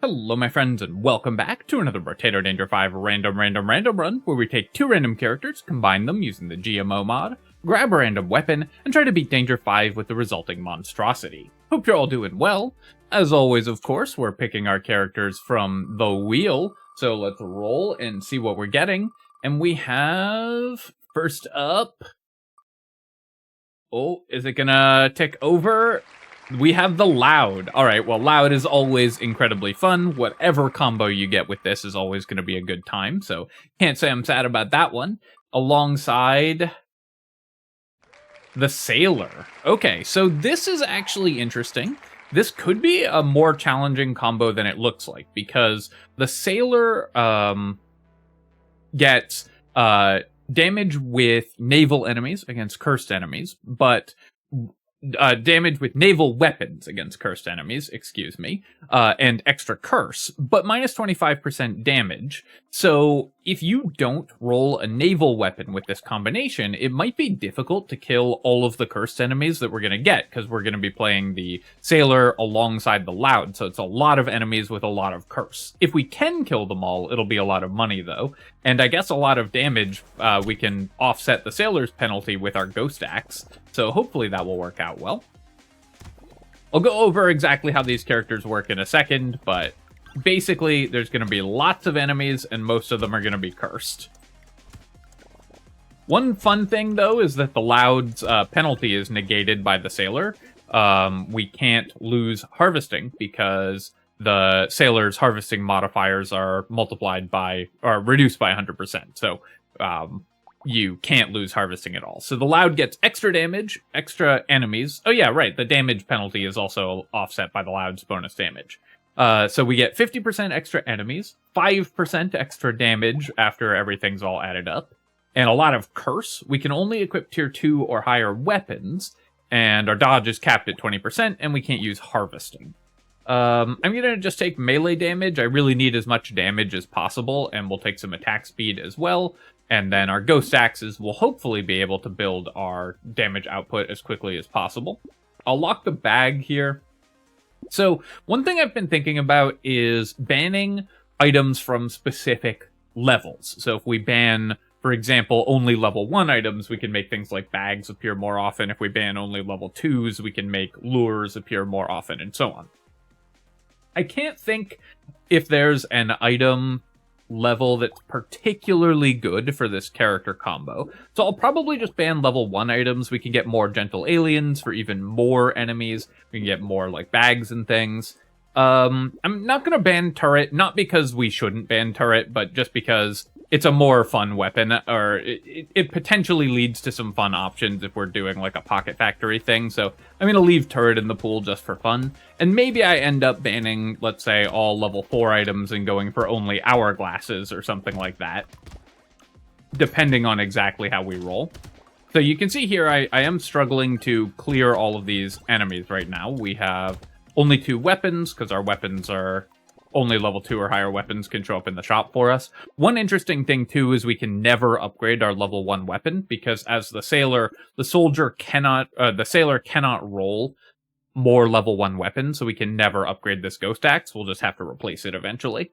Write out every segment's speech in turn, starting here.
Hello my friends and welcome back to another Brotato Danger 5 random run, where we take two random characters, combine them using the GMO mod, grab a random weapon, and try to beat Danger 5 with the resulting monstrosity. Hope you're all doing well. As always, of course, we're picking our characters from the wheel, so let's roll and see what we're getting. And we have, first up, oh, is it gonna tick over? We have the Loud. Alright, well, Loud is always incredibly fun. Whatever combo you get with this is always going to be a good time, so can't say I'm sad about that one. Alongside the Sailor. Okay, so this is actually interesting. This could be a more challenging combo than it looks like, because the Sailor gets damage with naval enemies against cursed enemies, but damage with naval weapons against cursed enemies, excuse me, and extra curse, but minus 25% damage. So if you don't roll a naval weapon with this combination, it might be difficult to kill all of the cursed enemies that we're going to get, because we're going to be playing the Sailor alongside the Loud, so it's a lot of enemies with a lot of curse. If we can kill them all, it'll be a lot of money though, and I guess a lot of damage. We can offset the Sailor's penalty with our Ghost Axe, so hopefully that will work out well. I'll go over exactly how these characters work in a second, but basically there's going to be lots of enemies, and most of them are going to be cursed. One fun thing, though, is that the Loud's penalty is negated by the Sailor. We can't lose harvesting, because the Sailor's harvesting modifiers are multiplied by, or reduced by 100%, so you can't lose harvesting at all. So the Loud gets extra damage, extra enemies. Oh yeah, right, the damage penalty is also offset by the Loud's bonus damage. So we get 50% extra enemies, 5% extra damage after everything's all added up, and a lot of curse. We can only equip tier 2 or higher weapons, and our dodge is capped at 20%, and we can't use harvesting. I'm gonna just take melee damage. I really need as much damage as possible, and we'll take some attack speed as well. And then our Ghost Axes will hopefully be able to build our damage output as quickly as possible. I'll lock the bag here. So one thing I've been thinking about is banning items from specific levels. So if we ban, for example, only level 1 items, we can make things like bags appear more often. If we ban only level 2s, we can make lures appear more often, and so on. I can't think if there's an item level that's particularly good for this character combo, so I'll probably just ban level 1 items. We can get more gentle aliens for even more enemies. We can get more like bags and things. I'm not gonna ban turret, not because we shouldn't ban turret, but just because it's a more fun weapon, or it potentially leads to some fun options if we're doing like a pocket factory thing. So I'm gonna leave turret in the pool just for fun, and maybe I end up banning, let's say, all level 4 items and going for only hourglasses or something like that, depending on exactly how we roll. So you can see here I am struggling to clear all of these enemies right now. We have only 2 weapons, because our weapons are only level 2 or higher weapons can show up in the shop for us. One interesting thing, too, is we can never upgrade our level 1 weapon, because as the Sailor, the Sailor cannot roll more level 1 weapons, so we can never upgrade this Ghost Axe. We'll just have to replace it eventually.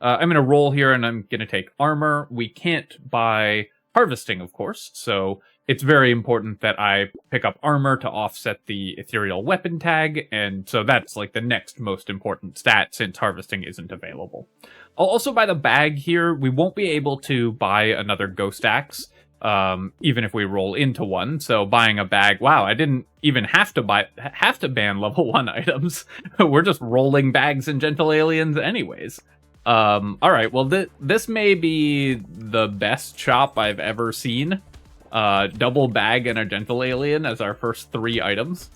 I'm going to roll here, and I'm going to take armor. We can't buy harvesting, of course, so it's very important that I pick up armor to offset the ethereal weapon tag, and so that's like the next most important stat since harvesting isn't available. I'll also buy the bag here. We won't be able to buy another Ghost Axe, even if we roll into one, so buying a bag, wow, I didn't even have to ban level 1 items. We're just rolling bags and gentle aliens anyways. Alright, well this may be the best shop I've ever seen. Double bag and a gentle alien as our first 3 items.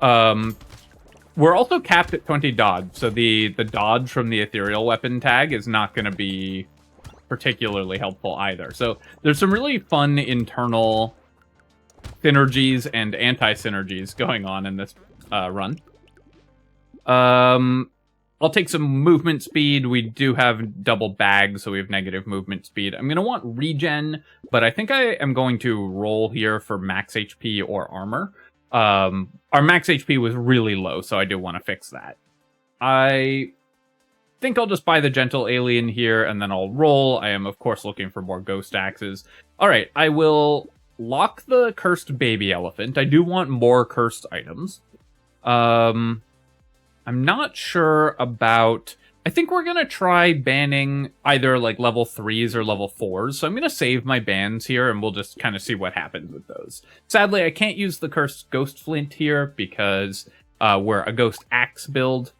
We're also capped at 20 dodge, so the dodge from the ethereal weapon tag is not going to be particularly helpful either. So there's some really fun internal synergies and anti-synergies going on in this run. I'll take some movement speed. We do have double bags, so we have negative movement speed. I'm going to want regen, but I think I am going to roll here for max HP or armor. Our max HP was really low, so I do want to fix that. I think I'll just buy the Gentle Alien here, and then I'll roll. I am, of course, looking for more Ghost Axes. Alright, I will lock the Cursed Baby Elephant. I do want more Cursed items. I'm not sure about... I think we're going to try banning either, like, level 3s or level 4s, so I'm going to save my bans here, and we'll just kind of see what happens with those. Sadly, I can't use the Cursed Ghost Flint here, because we're a Ghost Axe build.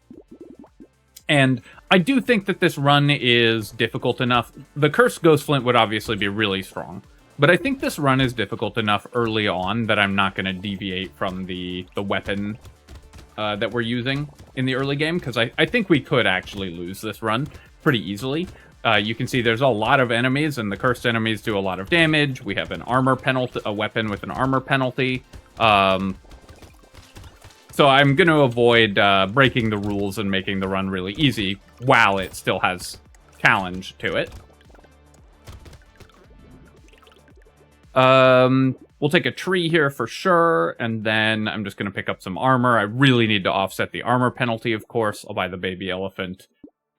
And I do think that this run is difficult enough. The Cursed Ghost Flint would obviously be really strong, but I think this run is difficult enough early on that I'm not going to deviate from the weapon that we're using in the early game, because I think we could actually lose this run pretty easily. You can see there's a lot of enemies, and the cursed enemies do a lot of damage. We have an armor penalty, a weapon with an armor penalty. So I'm going to avoid breaking the rules and making the run really easy while it still has challenge to it. We'll take a tree here for sure, and then I'm just going to pick up some armor. I really need to offset the armor penalty, of course. I'll buy the baby elephant,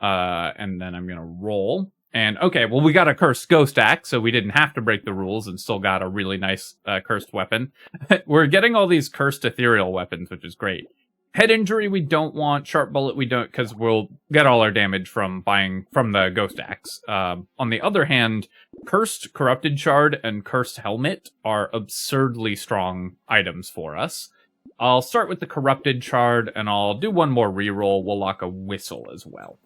and then I'm going to roll. And, okay, well, we got a cursed ghost axe, so we didn't have to break the rules and still got a really nice cursed weapon. We're getting all these cursed ethereal weapons, which is great. Head injury we don't want. Sharp bullet we don't, because we'll get all our damage from buying from the ghost axe. On the other hand, cursed corrupted shard and cursed helmet are absurdly strong items for us. I'll start with the corrupted shard, and I'll do one more reroll. We'll lock a whistle as well.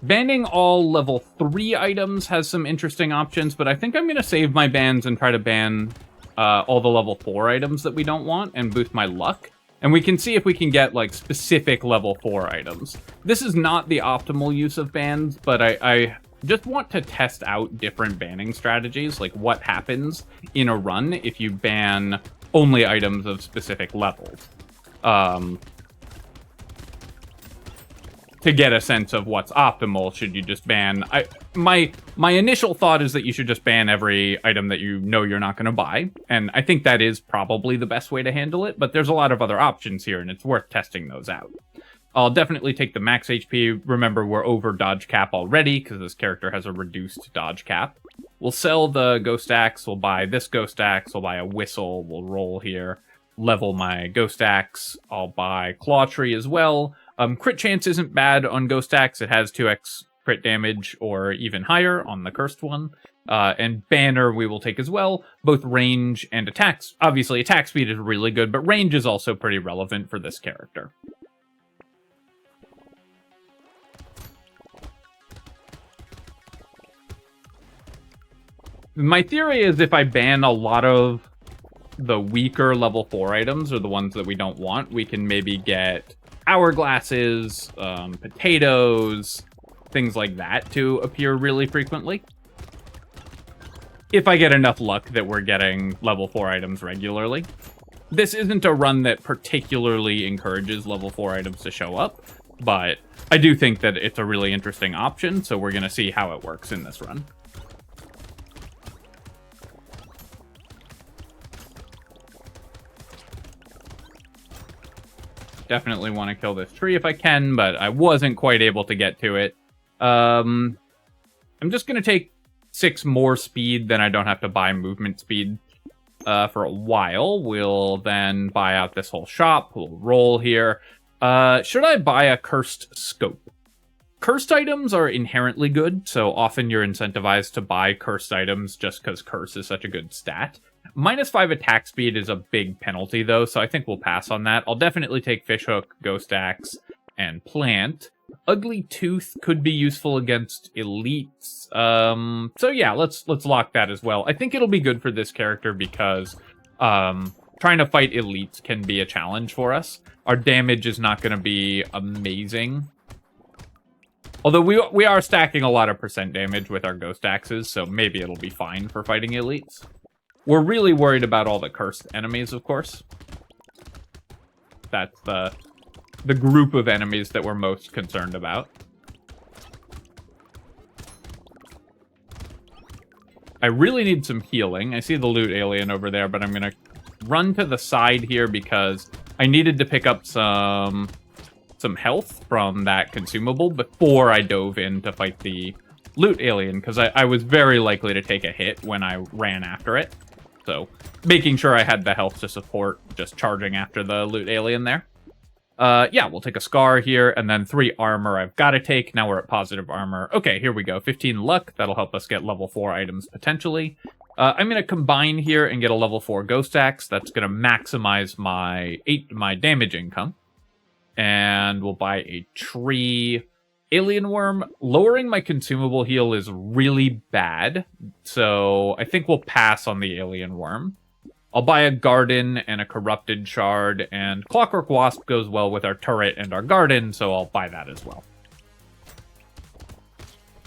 Banning all level 3 items has some interesting options, but I think I'm going to save my bans and try to ban all the level 4 items that we don't want and boost my luck. And we can see if we can get, like, specific level 4 items. This is not the optimal use of bans, but I just want to test out different banning strategies, like what happens in a run if you ban only items of specific levels. To get a sense of what's optimal, should you just ban... My initial thought is that you should just ban every item that you know you're not going to buy, and I think that is probably the best way to handle it, but there's a lot of other options here, and it's worth testing those out. I'll definitely take the max HP. Remember, we're over dodge cap already, because this character has a reduced dodge cap. We'll sell the ghost axe, we'll buy this ghost axe, we'll buy a whistle, we'll roll here, level my ghost axe, I'll buy claw tree as well. Crit chance isn't bad on Ghost Axe. It has 2x crit damage or even higher on the cursed one. And Banner we will take as well, both range and attacks. Obviously, attack speed is really good, but range is also pretty relevant for this character. My theory is if I ban a lot of the weaker level 4 items, or the ones that we don't want, we can maybe get hourglasses, potatoes, things like that to appear really frequently. If I get enough luck that we're getting level 4 items regularly. This isn't a run that particularly encourages level 4 items to show up, but I do think that it's a really interesting option, so we're going to see how it works in this run. Definitely want to kill this tree if I can, but I wasn't quite able to get to it. I'm just going to take 6 more speed, then I don't have to buy movement speed for a while. We'll then buy out this whole shop. We'll roll here. Should I buy a cursed scope? Cursed items are inherently good, so often you're incentivized to buy cursed items just because curse is such a good stat. -5 attack speed is a big penalty, though, so I think we'll pass on that. I'll definitely take Fishhook, Ghost Axe, and Plant. Ugly Tooth could be useful against elites. So yeah, let's lock that as well. I think it'll be good for this character because trying to fight elites can be a challenge for us. Our damage is not going to be amazing. Although we are stacking a lot of percent damage with our Ghost Axes, so maybe it'll be fine for fighting elites. We're really worried about all the cursed enemies, of course. That's the group of enemies that we're most concerned about. I really need some healing. I see the loot alien over there, but I'm going to run to the side here because I needed to pick up some health from that consumable before I dove in to fight the loot alien, because I was very likely to take a hit when I ran after it. So making sure I had the health to support just charging after the loot alien there. Yeah, we'll take a scar here, and then 3 armor I've got to take. Now we're at positive armor. Okay, here we go. 15 luck. That'll help us get level 4 items potentially. I'm going to combine here and get a level 4 ghost axe. That's going to maximize my damage income. And we'll buy a tree alien worm. Lowering my consumable heal is really bad, so I think we'll pass on the alien worm. I'll buy a garden and a corrupted shard, and clockwork wasp goes well with our turret and our garden, so I'll buy that as well.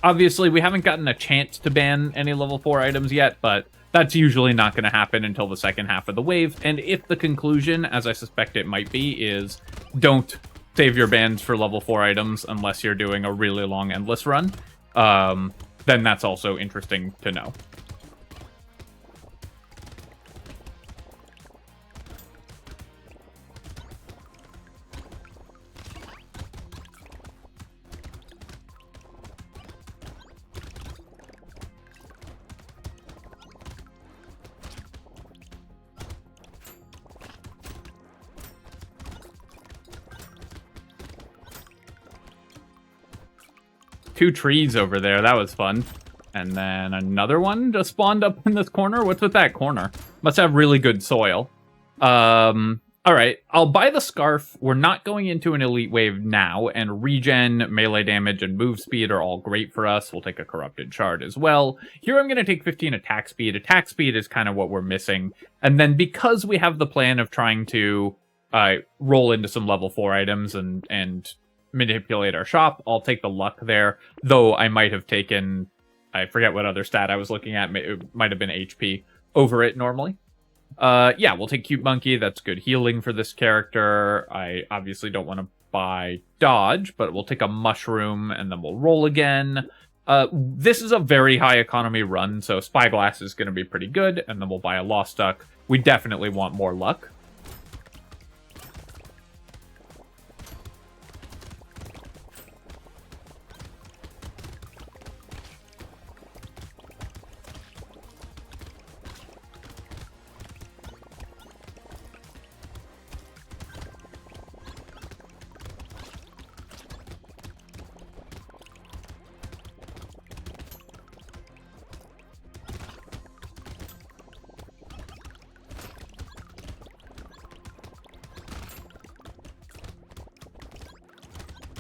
Obviously, we haven't gotten a chance to ban any level 4 items yet, but that's usually not going to happen until the second half of the wave, and if the conclusion, as I suspect it might be, is don't save your bans for level 4 items unless you're doing a really long endless run, then that's also interesting to know. Two trees over there. That was fun. And then another one just spawned up in this corner. What's with that corner? Must have really good soil. Alright, I'll buy the scarf. We're not going into an elite wave now, and regen, melee damage, and move speed are all great for us. We'll take a corrupted shard as well. Here I'm going to take 15 attack speed. Attack speed is kind of what we're missing. And then because we have the plan of trying to roll into some level 4 items and manipulate our shop, I'll take the luck there, though I might have taken, I forget what other stat I was looking at, it might have been HP over it normally. Yeah, we'll take Cute Monkey, that's good healing for this character. I obviously don't want to buy Dodge, but we'll take a Mushroom, and then we'll roll again. This is a very high economy run, so Spyglass is going to be pretty good, and then we'll buy a Lost Duck. We definitely want more luck.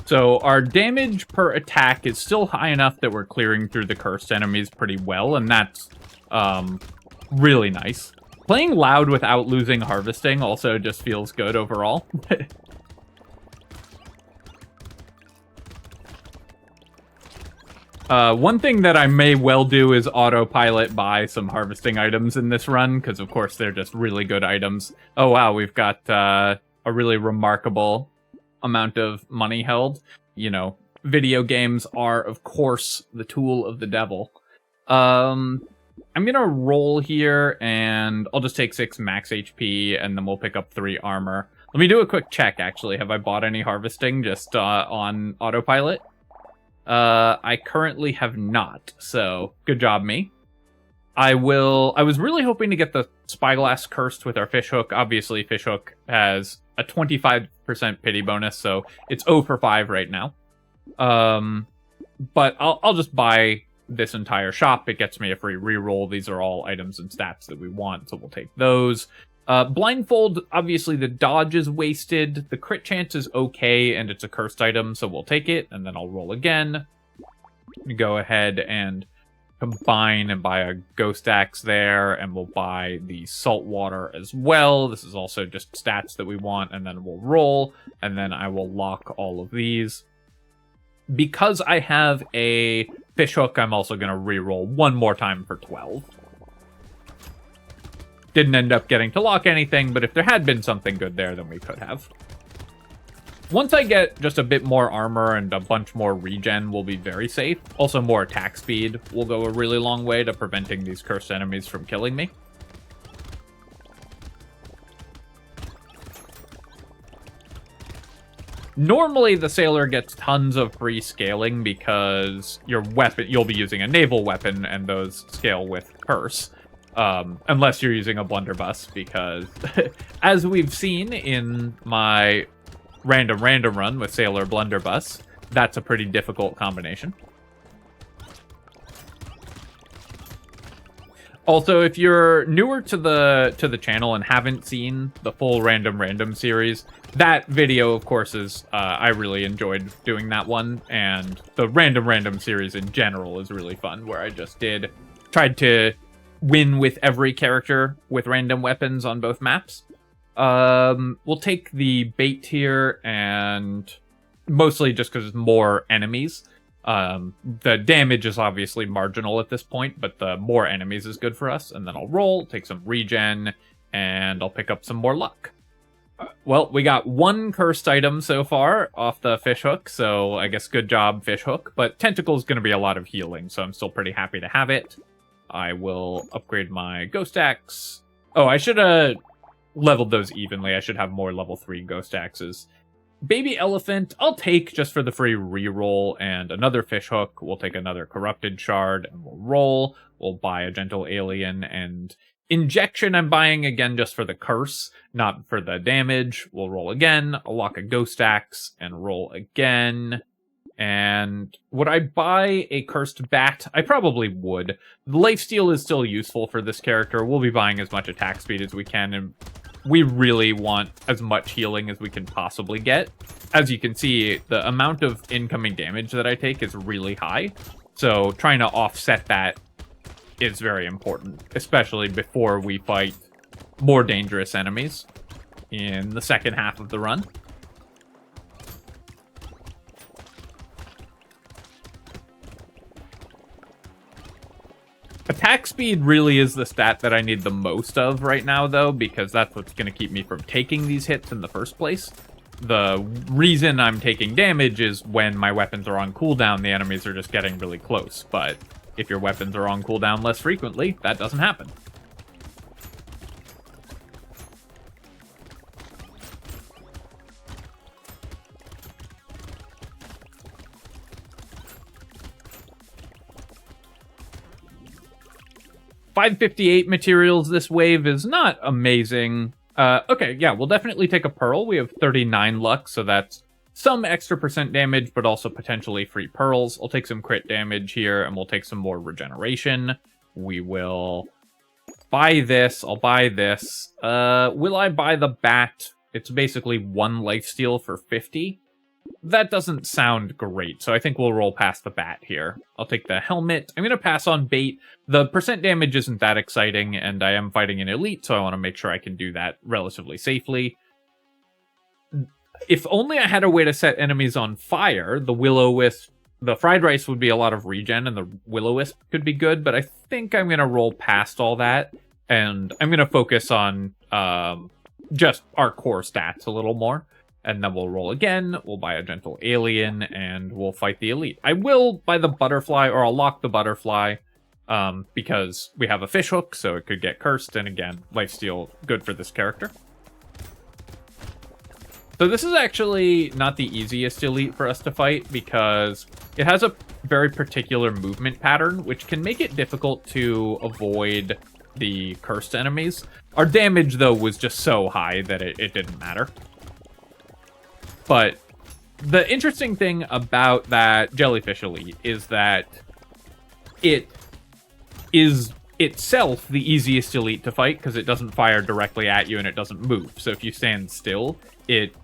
So our damage per attack is still high enough that we're clearing through the cursed enemies pretty well, and that's really nice. Playing loud without losing harvesting also just feels good overall. One thing that I may well do is autopilot buy some harvesting items in this run, because of course they're just really good items. Oh wow, we've got a really remarkable amount of money held. You know, video games are, of course, the tool of the devil. I'm gonna roll here, and I'll just take 6 max HP, and then we'll pick up 3 armor. Let me do a quick check, actually. Have I bought any harvesting just on autopilot? I currently have not, so good job, me. I was really hoping to get the Spyglass cursed with our Fishhook. Obviously, Fishhook has a 25% pity bonus, so it's 0 for 5 right now. But I'll just buy this entire shop. It gets me a free reroll. These are all items and stats that we want, so we'll take those. Blindfold, obviously the dodge is wasted. The crit chance is okay, and it's a cursed item, so we'll take it, and then I'll roll again. Go ahead and combine and buy a ghost axe there, and we'll buy the salt water as well. This is also just stats that we want, and then we'll roll, and then I will lock all of these. Because I have a Fishhook, I'm also going to reroll one more time for 12. Didn't end up getting to lock anything, but if there had been something good there, then we could have. Once I get just a bit more armor and a bunch more regen, we'll be very safe. Also, more attack speed will go a really long way to preventing these cursed enemies from killing me. Normally, the Sailor gets tons of free scaling because your weapon, you'll be using a naval weapon, and those scale with Curse. Unless you're using a blunderbuss, because as we've seen in my random run with Sailor Blunderbuss, that's a pretty difficult combination. Also, if you're newer to the channel and haven't seen the full random series, that video, of course, is I really enjoyed doing that one, and the random series in general is really fun, where I just tried to win with every character with random weapons on both maps. We'll take the bait here, and mostly just because it's more enemies. The damage is obviously marginal at this point, but the more enemies is good for us. And then I'll roll, take some regen, and I'll pick up some more luck. Well, we got one cursed item so far off the fishhook, so I guess good job, fishhook. But tentacle is going to be a lot of healing, so I'm still pretty happy to have it. I will upgrade my ghost axe. Oh, I should have leveled those evenly. I should have more level 3 ghost axes. Baby elephant, I'll take just for the free reroll, and another fishhook. We'll take another corrupted shard, and we'll roll. We'll buy a gentle alien, and injection I'm buying again just for the curse, not for the damage. We'll roll again. I'll lock a ghost axe, and roll again. And would I buy a cursed bat? I probably would. Lifesteal is still useful for this character. We'll be buying as much attack speed as we can, and we really want as much healing as we can possibly get. As you can see, the amount of incoming damage that I take is really high. So trying to offset that is very important, especially before we fight more dangerous enemies in the second half of the run. Attack speed really is the stat that I need the most of right now, though, because that's what's going to keep me from taking these hits in the first place. The reason I'm taking damage is when my weapons are on cooldown, the enemies are just getting really close. But if your weapons are on cooldown less frequently, that doesn't happen. $558 materials this wave is not amazing. Okay, yeah, we'll definitely take a pearl. We have 39 luck, so that's some extra % damage, but also potentially free pearls. I'll take some crit damage here, and we'll take some more regeneration. We will buy this. I'll buy this. Will I buy the bat? It's basically 1 lifesteal for 50. That doesn't sound great, so I think we'll roll past the bat here. I'll take the helmet. I'm going to pass on bait. The % damage isn't that exciting, and I am fighting an elite, so I want to make sure I can do that relatively safely. If only I had a way to set enemies on fire, the will-o-wisp, the fried rice would be a lot of regen, and the will-o-wisp could be good, but I think I'm going to roll past all that, and I'm going to focus on just our core stats a little more. And then we'll roll again, we'll buy a gentle alien, and we'll fight the elite. I will buy the butterfly, or I'll lock the butterfly, because we have a fishhook, so it could get cursed, and again, lifesteal good for this character. So this is actually not the easiest elite for us to fight, because it has a very particular movement pattern, which can make it difficult to avoid the cursed enemies. Our damage, though, was just so high that it didn't matter. But the interesting thing about that jellyfish elite is that it is itself the easiest elite to fight because it doesn't fire directly at you and it doesn't move. So if you stand still, it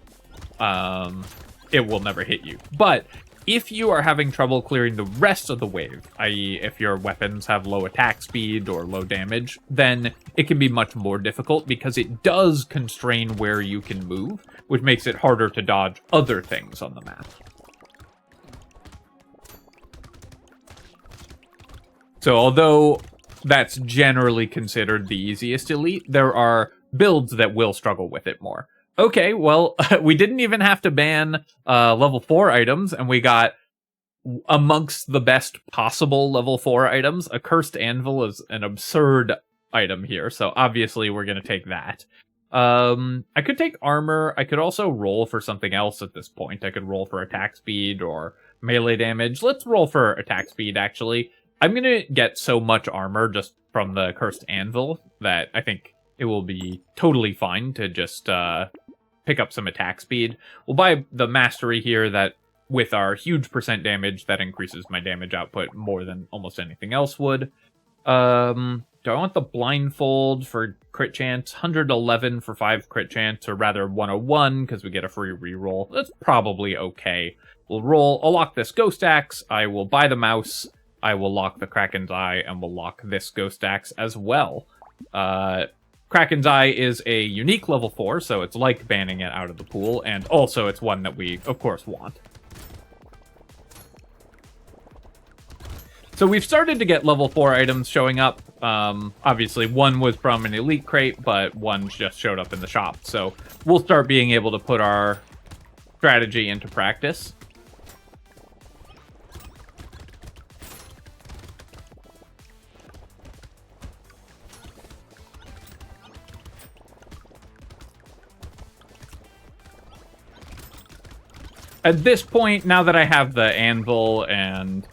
will never hit you. But if you are having trouble clearing the rest of the wave, i.e. if your weapons have low attack speed or low damage, then it can be much more difficult because it does constrain where you can move, which makes it harder to dodge other things on the map. So although that's generally considered the easiest elite, there are builds that will struggle with it more. Okay, well, we didn't even have to ban level 4 items, and we got amongst the best possible level 4 items. A Cursed Anvil is an absurd item here, so obviously we're going to take that. I could take armor. I could also roll for something else at this point. I could roll for attack speed or melee damage. Let's roll for attack speed, actually. I'm going to get so much armor just from the Cursed Anvil that I think it will be totally fine to just pick up some attack speed. We'll buy the Mastery here that with our huge percent damage, that increases my damage output more than almost anything else would. Do I want the Blindfold for crit chance? 111 for 5 crit chance, or rather 101 because we get a free reroll. That's probably okay. We'll roll. I'll lock this Ghost Axe. I will buy the Mouse. I will lock the Kraken's Eye, and we'll lock this Ghost Axe as well. Kraken's Eye is a unique level 4, so it's like banning it out of the pool, and also it's one that we, of course, want. So we've started to get level 4 items showing up. Obviously, one was from an elite crate, but one just showed up in the shop. So we'll start being able to put our strategy into practice. At this point, now that I have the anvil and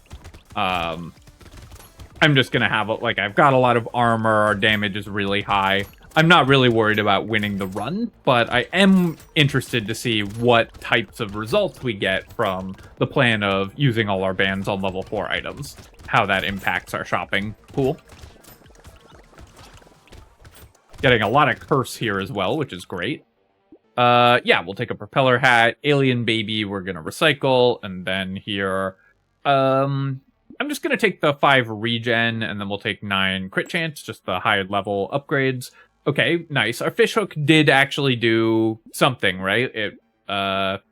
I'm just gonna have like I've got a lot of armor, our damage is really high. I'm not really worried about winning the run, but I am interested to see what types of results we get from the plan of using all our bans on level 4 items, how that impacts our shopping pool. Getting a lot of curse here as well, which is great. Yeah, we'll take a propeller hat, alien baby, we're gonna recycle, and then here, I'm just gonna take the 5 regen, and then we'll take 9 crit chance, just the high level upgrades. Okay, nice. Our fishhook did actually do something, right? It,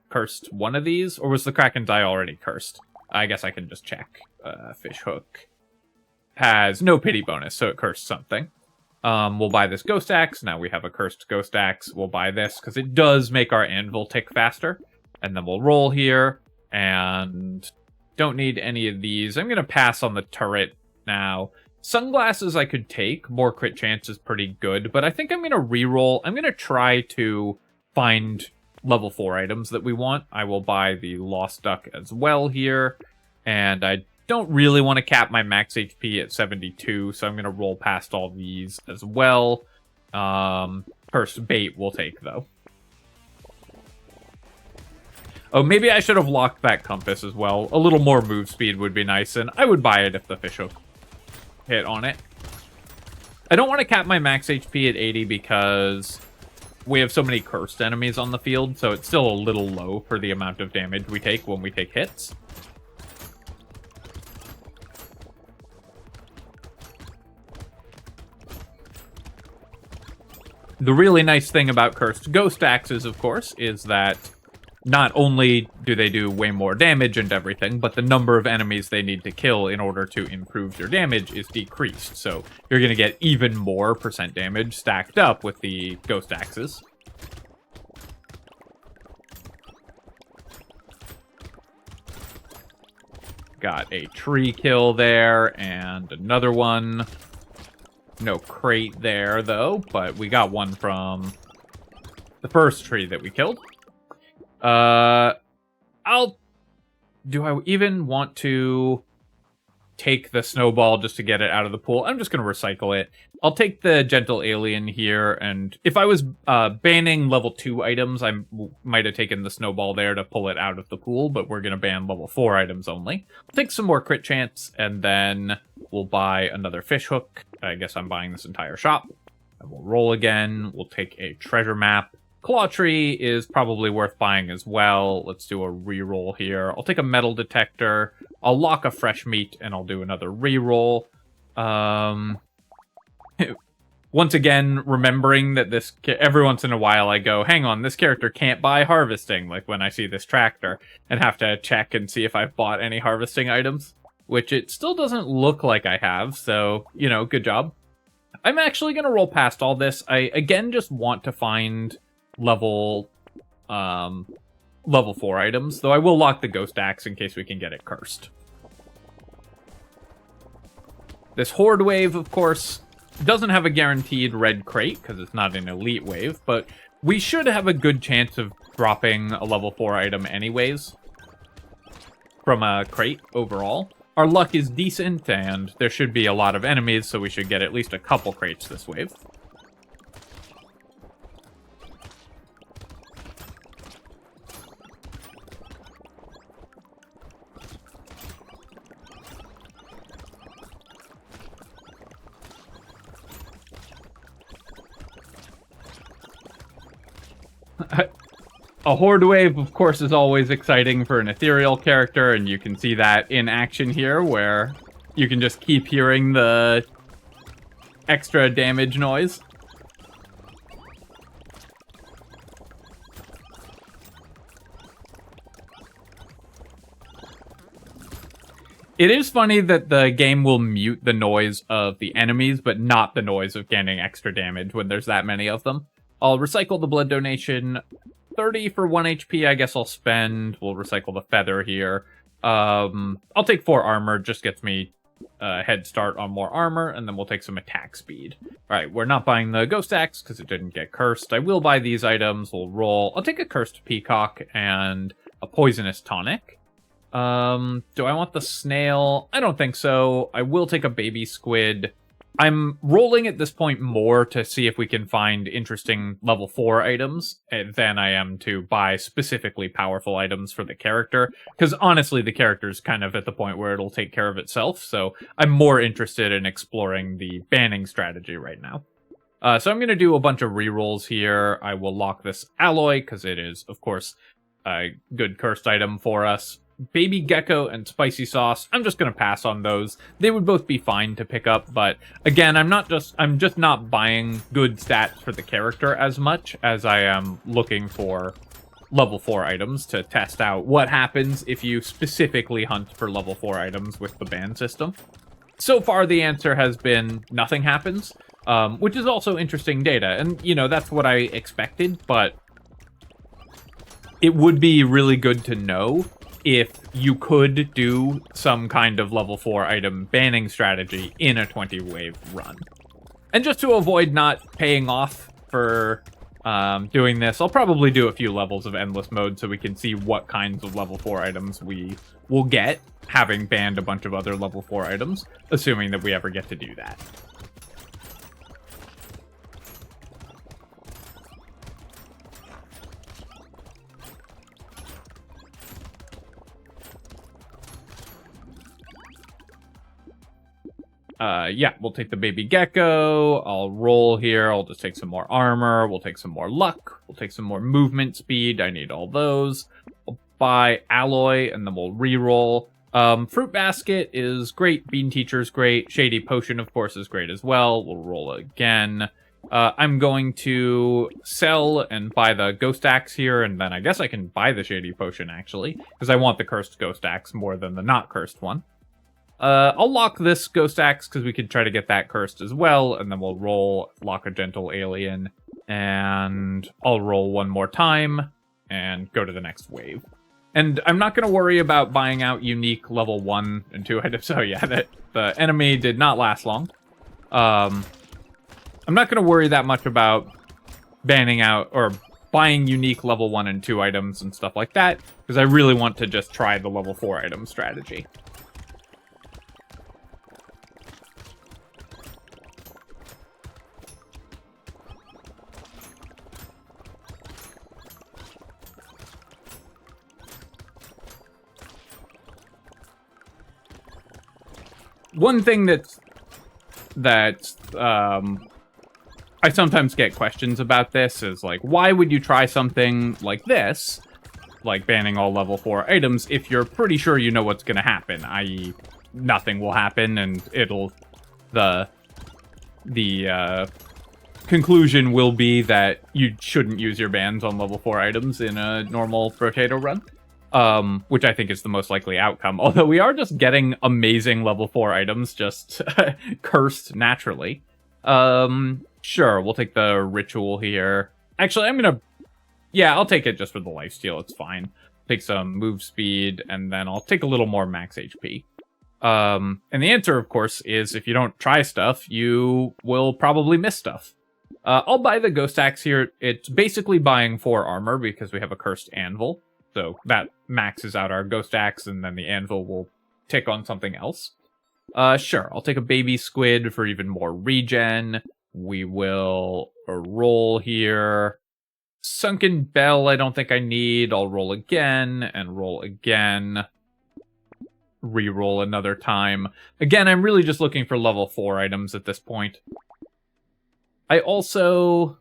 cursed one of these, or was the Kraken's Eye already cursed? I guess I can just check. Fishhook has no pity bonus, so it cursed something. We'll buy this Ghost Axe. Now we have a cursed Ghost Axe. We'll buy this, because it does make our anvil tick faster. And then we'll roll here, and don't need any of these. I'm going to pass on the turret now. Sunglasses I could take. More crit chance is pretty good, but I think I'm going to reroll. I'm going to try to find level 4 items that we want. I will buy the Lost Duck as well here, and I don't really want to cap my max HP at 72, so I'm going to roll past all these as well. First bait we'll take, though. Oh, maybe I should have locked that compass as well. A little more move speed would be nice, and I would buy it if the fishhook hit on it. I don't want to cap my max HP at 80 because we have so many cursed enemies on the field, so it's still a little low for the amount of damage we take when we take hits. The really nice thing about cursed ghost axes, of course, is that not only do they do way more damage and everything, but the number of enemies they need to kill in order to improve your damage is decreased. So you're going to get even more percent damage stacked up with the ghost axes. Got a tree kill there, and another one. No crate there, though, but we got one from the first tree that we killed. Do I even want to take the snowball just to get it out of the pool? I'm just going to recycle it. I'll take the gentle alien here, and if I was banning level 2 items, I might have taken the snowball there to pull it out of the pool, but we're going to ban level 4 items only. I'll take some more crit chance, and then we'll buy another fishhook. I guess I'm buying this entire shop. And we'll roll again. We'll take a treasure map. Claw Tree is probably worth buying as well. Let's do a reroll here. I'll take a metal detector. I'll lock a fresh meat, and I'll do another reroll. Once again, remembering that this every once in a while I go, hang on, this character can't buy harvesting, like when I see this tractor, and have to check and see if I've bought any harvesting items, which it still doesn't look like I have, so, you know, good job. I'm actually going to roll past all this. I, again, just want to find level 4 items, though I will lock the Ghost Axe in case we can get it cursed. This Horde wave, of course, doesn't have a guaranteed red crate because it's not an elite wave, but we should have a good chance of dropping a level 4 item anyways from a crate overall. Our luck is decent, and there should be a lot of enemies, so we should get at least a couple crates this wave. A Horde wave, of course, is always exciting for an ethereal character, and you can see that in action here, where you can just keep hearing the extra damage noise. It is funny that the game will mute the noise of the enemies, but not the noise of getting extra damage when there's that many of them. I'll recycle the blood donation. 30 for 1 HP, I guess I'll spend. We'll recycle the feather here. I'll take 4 armor, just gets me a head start on more armor, and then we'll take some attack speed. Alright, we're not buying the Ghost Axe because it didn't get cursed. I will buy these items, we'll roll. I'll take a Cursed Peacock and a Poisonous Tonic. Do I want the Snail? I don't think so. I will take a Baby Squid. I'm rolling at this point more to see if we can find interesting level 4 items than I am to buy specifically powerful items for the character, because honestly the character's kind of at the point where it'll take care of itself, so I'm more interested in exploring the banning strategy right now. So I'm going to do a bunch of rerolls here. I will lock this alloy, because it is, of course, a good cursed item for us. Baby Gecko and Spicy Sauce, I'm just going to pass on those. They would both be fine to pick up, but again, I'm just not buying good stats for the character as much as I am looking for level 4 items to test out what happens if you specifically hunt for level 4 items with the ban system. So far, the answer has been nothing happens, which is also interesting data, and, you know, that's what I expected, but it would be really good to know if you could do some kind of level 4 item banning strategy in a 20-wave run. And just to avoid not paying off for doing this, I'll probably do a few levels of Endless Mode so we can see what kinds of level 4 items we will get, having banned a bunch of other level 4 items, assuming that we ever get to do that. Yeah, we'll take the Baby Gecko. I'll roll here. I'll just take some more armor. We'll take some more luck. We'll take some more movement speed. I need all those. We'll buy alloy, and then we'll re-roll. Fruit Basket is great. Bean Teacher's great. Shady Potion, of course, is great as well. We'll roll again. I'm going to sell and buy the Ghost Axe here, and then I guess I can buy the Shady Potion, actually, because I want the Cursed Ghost Axe more than the not cursed one. I'll lock this Ghost Axe because we could try to get that cursed as well, and then we'll roll Lock a Gentle Alien, and I'll roll one more time and go to the next wave. And I'm not going to worry about buying out unique level 1 and 2 items. So yeah, the enemy did not last long. I'm not going to worry that much about banning out or buying unique level 1 and 2 items and stuff like that, because I really want to just try the level 4 item strategy. One thing that I sometimes get questions about this is, like, why would you try something like this, like banning all level 4 items, if you're pretty sure you know what's going to happen, i.e. nothing will happen, and the conclusion will be that you shouldn't use your bans on level 4 items in a normal Brotato run. Which I think is the most likely outcome. Although we are just getting amazing level 4 items, just cursed naturally. Sure, we'll take the ritual here. Actually, I'm gonna Yeah, I'll take it just for the lifesteal. It's fine. Take some move speed, and then I'll take a little more max HP. And the answer, of course, is if you don't try stuff, you will probably miss stuff. I'll buy the Ghost Axe here. It's basically buying 4 armor because we have a Cursed Anvil. So that maxes out our Ghost Axe, and then the Anvil will tick on something else. Sure, I'll take a Baby Squid for even more regen. We will roll here. Sunken Bell, I don't think I need. I'll roll again, and roll again. Reroll another time. Again, I'm really just looking for level 4 items at this point. I also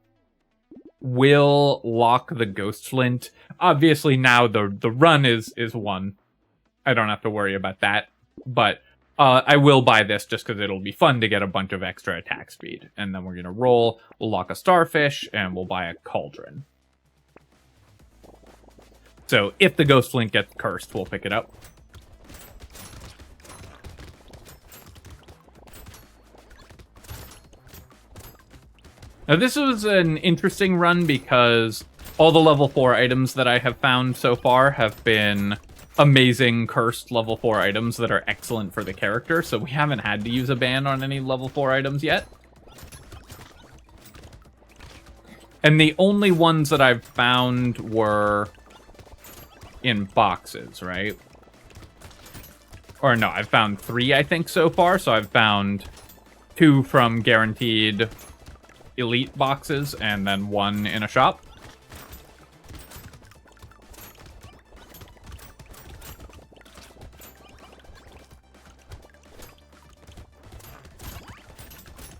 will lock the Ghost Flint. Obviously now the run is 1. I don't have to worry about that. But I will buy this just because it'll be fun to get a bunch of extra attack speed. And then we're going to roll. We'll lock a Starfish, and we'll buy a Cauldron. So if the Ghost Flint gets cursed, we'll pick it up. Now this was an interesting run because all the level 4 items that I have found so far have been amazing cursed level 4 items that are excellent for the character, so we haven't had to use a ban on any level 4 items yet. And the only ones that I've found were in boxes, right? Or no, I've found 3, I think, so far, so I've found 2 from guaranteed elite boxes, and then 1 in a shop.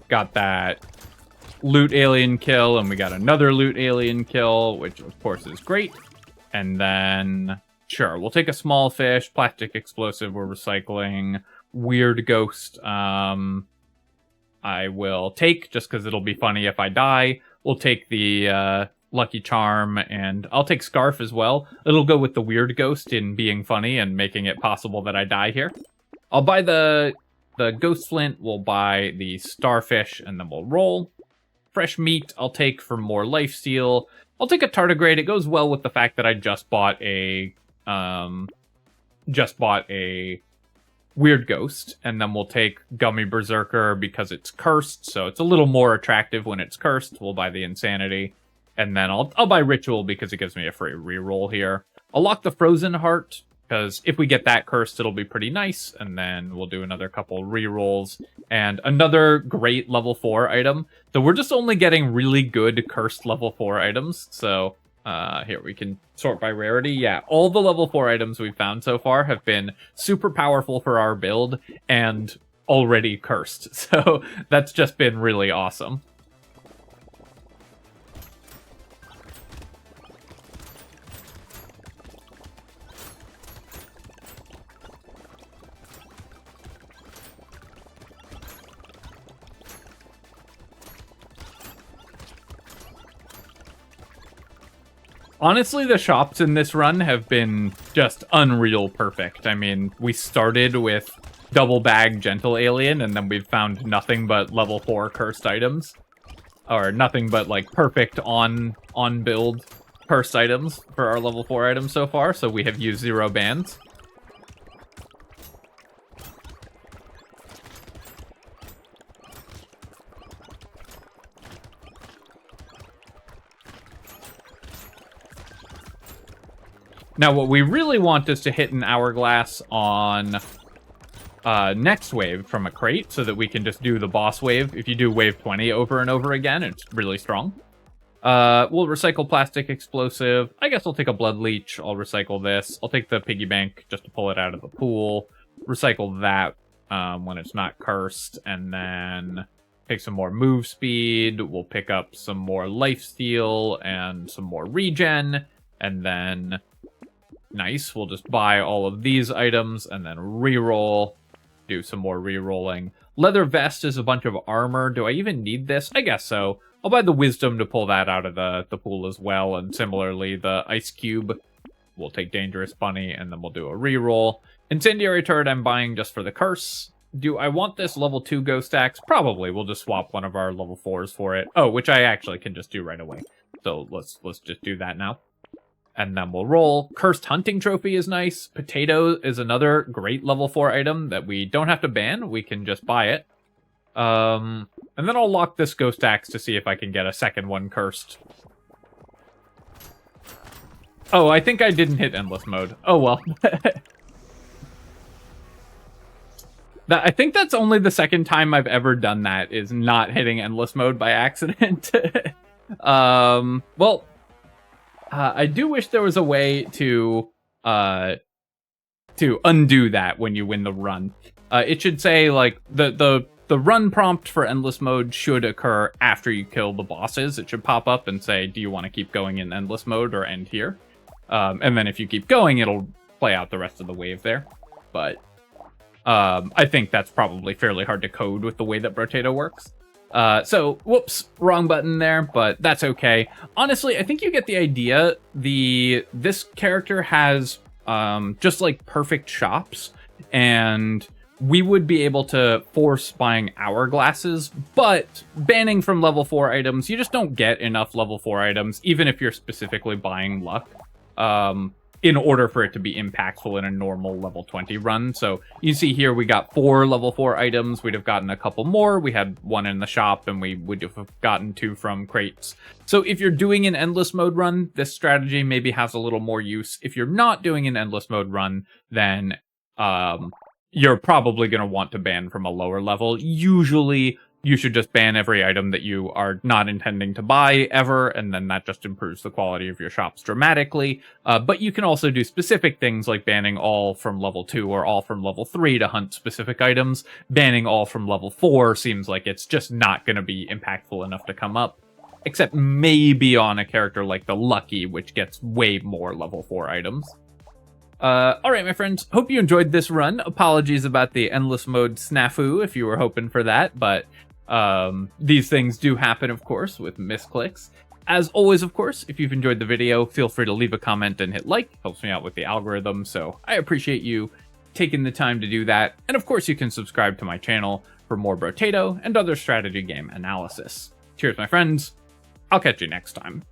Got that loot alien kill, and we got another loot alien kill, which of course is great. And then, sure, we'll take a small fish, plastic explosive, we're recycling, weird ghost, I will take, just because it'll be funny if I die. We'll take the Lucky Charm, and I'll take Scarf as well. It'll go with the Weird Ghost in being funny and making it possible that I die here. I'll buy the Ghost Flint, we'll buy the Starfish, and then we'll roll. Fresh Meat, I'll take for more lifesteal. I'll take a Tardigrade. It goes well with the fact that I just bought a Weird Ghost, and then we'll take Gummy Berserker because it's cursed, so it's a little more attractive when it's cursed. We'll buy the Insanity, and then I'll buy Ritual because it gives me a free reroll here. I'll lock the Frozen Heart, because if we get that cursed, it'll be pretty nice, and then we'll do another couple rerolls, and another great level 4 item. So we're just only getting really good cursed level 4 items, so here, we can sort by rarity. Yeah, all the level 4 items we've found so far have been super powerful for our build and already cursed. So that's just been really awesome. Honestly, the shops in this run have been just unreal perfect. I mean, we started with double bag gentle alien, and then we've found nothing but level 4 cursed items. Or nothing but, like, perfect on build cursed items for our level 4 items so far, so we have used 0 bans. Now, what we really want is to hit an hourglass on next wave from a crate so that we can just do the boss wave. If you do wave 20 over and over again, it's really strong. We'll recycle plastic explosive. I guess I'll take a blood leech. I'll recycle this. I'll take the piggy bank just to pull it out of the pool. Recycle that when it's not cursed. And then take some more move speed. We'll pick up some more lifesteal and some more regen. And then... nice, we'll just buy all of these items and then reroll, do some more rerolling. Leather vest is a bunch of armor. Do I even need this? I guess so. I'll buy the wisdom to pull that out of the pool as well, and similarly the ice cube. We'll take dangerous bunny and then we'll do a reroll. Incendiary turret I'm buying just for the curse. Do I want this level 2 ghost axe? Probably. We'll just swap one of our level 4s for it. Oh, which I actually can just do right away. So let's just do that now. And then we'll roll. Cursed Hunting Trophy is nice. Potato is another great level 4 item that we don't have to ban. We can just buy it. And then I'll lock this Ghost Axe to see if I can get a second one cursed. Oh, I think I didn't hit Endless Mode. Oh, well. I think that's only the second time I've ever done that, is not hitting Endless Mode by accident. Well, I do wish there was a way to undo that when you win the run. It should say, like, the run prompt for Endless Mode should occur after you kill the bosses. It should pop up and say, do you want to keep going in Endless Mode or end here? And then if you keep going, it'll play out the rest of the wave there. But I think that's probably fairly hard to code with the way that Brotato works. So, whoops, wrong button there, but that's okay. Honestly, I think you get the idea. This character has just like perfect shops, and we would be able to force buying hourglasses, but banning from level 4 items, you just don't get enough level 4 items, even if you're specifically buying luck, in order for it to be impactful in a normal level 20 run. So you see here we got 4 level 4 items. We'd have gotten a couple more. We had 1 in the shop, and we would have gotten 2 from crates. So if you're doing an Endless Mode run, this strategy maybe has a little more use. If you're not doing an Endless Mode run, then you're probably going to want to ban from a lower level. Usually, you should just ban every item that you are not intending to buy ever, and then that just improves the quality of your shops dramatically. But you can also do specific things like banning all from level 2 or all from level 3 to hunt specific items. Banning all from level 4 seems like it's just not going to be impactful enough to come up, except maybe on a character like the Lucky, which gets way more level 4 items. Alright, my friends, hope you enjoyed this run. Apologies about the Endless Mode snafu if you were hoping for that, but these things do happen, of course, with misclicks. As always, of course, if you've enjoyed the video, feel free to leave a comment and hit like. Helps me out with the algorithm, so I appreciate you taking the time to do that. And of course, you can subscribe to my channel for more Brotato and other strategy game analysis. Cheers, my friends. I'll catch you next time.